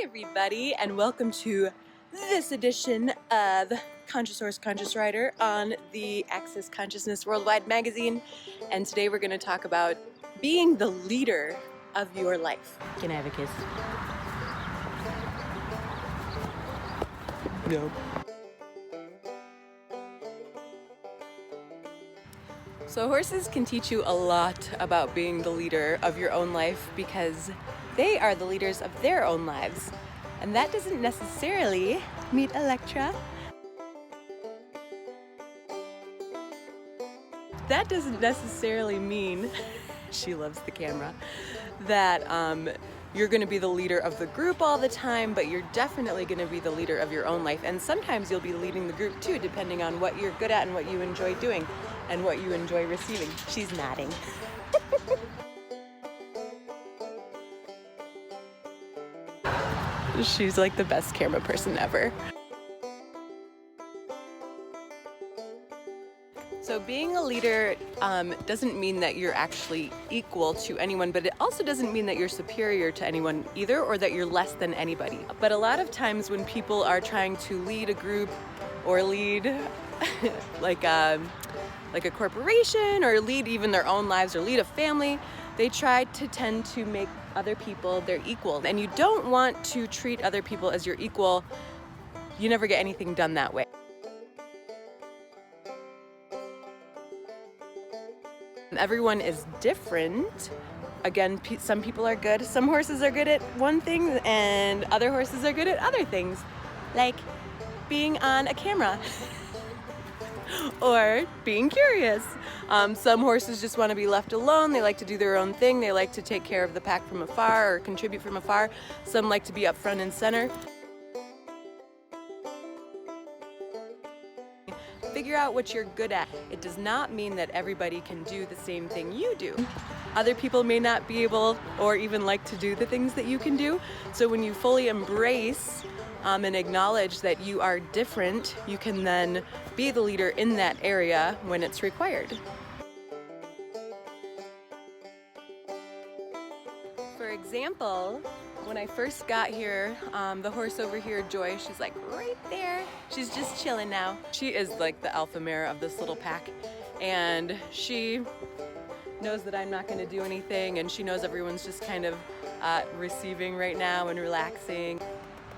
everybody, and welcome to this edition of Conscious Horse, Conscious Rider on the Access Consciousness Worldwide magazine. And today we're going to talk about being the leader of your life. Can I have a kiss? No. So horses can teach you a lot about being the leader of your own life because they are the leaders of their own lives. And that doesn't necessarily meet Electra. That doesn't necessarily mean, she loves the camera, that you're going to be the leader of the group all the time, but you're definitely going to be the leader of your own life. And sometimes you'll be leading the group too, depending on what you're good at and what you enjoy doing and what you enjoy receiving. She's nodding. She's like the best camera person ever. So being a leader doesn't mean that you're actually equal to anyone, but it also doesn't mean that you're superior to anyone either, or that you're less than anybody. But a lot of times when people are trying to lead a group or lead like a corporation or lead even their own lives or lead a family, they try to tend to make other people their equal. And you don't want to treat other people as your equal. You never get anything done that way. Everyone is different. Again, some people are good. Some horses are good at one thing and other horses are good at other things, like being on a camera or being curious. Some horses just want to be left alone. They like to do their own thing. They like to take care of the pack from afar or contribute from afar. Some like to be up front and center. Figure out what you're good at. It does not mean that everybody can do the same thing you do. Other people may not be able or even like to do the things that you can do. So when you fully embrace and acknowledge that you are different, you can then be the leader in that area when it's required. For example, when I first got here, the horse over here, Joy, she's like right there. She's just chilling now. She is like the alpha mare of this little pack, and she knows that I'm not going to do anything, and she knows everyone's just kind of receiving right now and relaxing.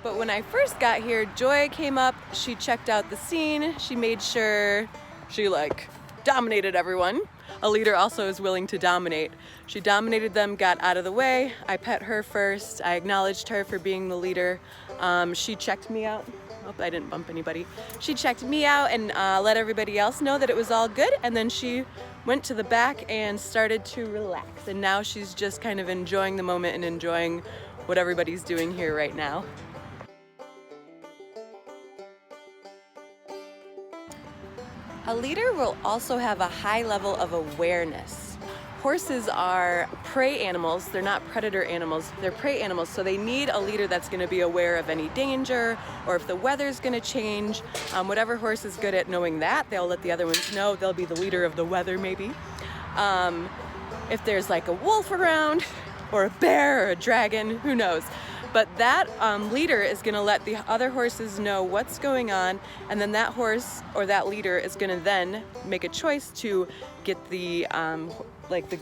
But when I first got here, Joy came up, she checked out the scene, she made sure she dominated everyone. A leader also is willing to dominate. She dominated them, got out of the way. I pet her first. I acknowledged her for being the leader. She checked me out. Hope I didn't bump anybody. She checked me out and let everybody else know that it was all good. And then she went to the back and started to relax. And now she's just kind of enjoying the moment and enjoying what everybody's doing here right now. A leader will also have a high level of awareness. Horses are prey animals. They're not predator animals. They're prey animals, so they need a leader that's going to be aware of any danger or if the weather's going to change. Whatever horse is good at knowing that, they'll let the other ones know. They'll be the leader of the weather, maybe. If there's like a wolf around or a bear or a dragon, who knows? But that leader is going to let the other horses know what's going on, and then that horse or that leader is going to then make a choice to get the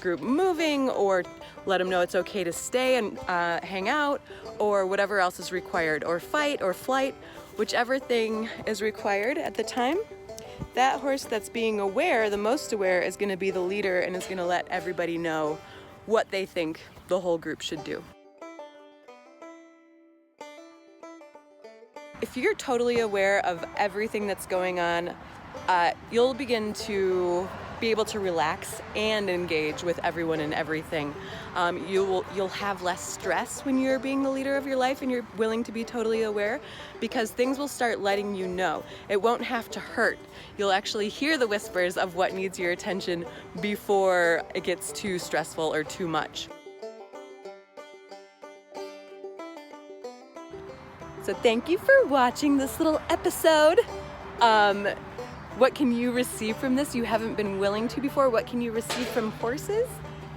group moving, or let them know it's okay to stay and hang out, or whatever else is required, or fight or flight, whichever thing is required at the time. That horse that's being aware, the most aware, is going to be the leader and is going to let everybody know what they think the whole group should do. If you're totally aware of everything that's going on, you'll begin to be able to relax and engage with everyone and everything. You'll have less stress when you're being the leader of your life and you're willing to be totally aware, because things will start letting you know. It won't have to hurt. You'll actually hear the whispers of what needs your attention before it gets too stressful or too much. So thank you for watching this little episode. What can you receive from this you haven't been willing to before? What can you receive from horses?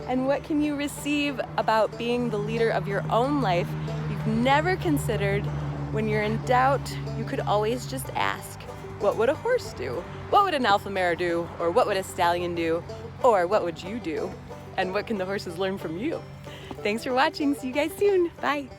And what can you receive about being the leader of your own life you've never considered, when you're in doubt, you could always just ask, what would a horse do? What would an alpha mare do? Or what would a stallion do? Or what would you do? And what can the horses learn from you? Thanks for watching. See you guys soon. Bye.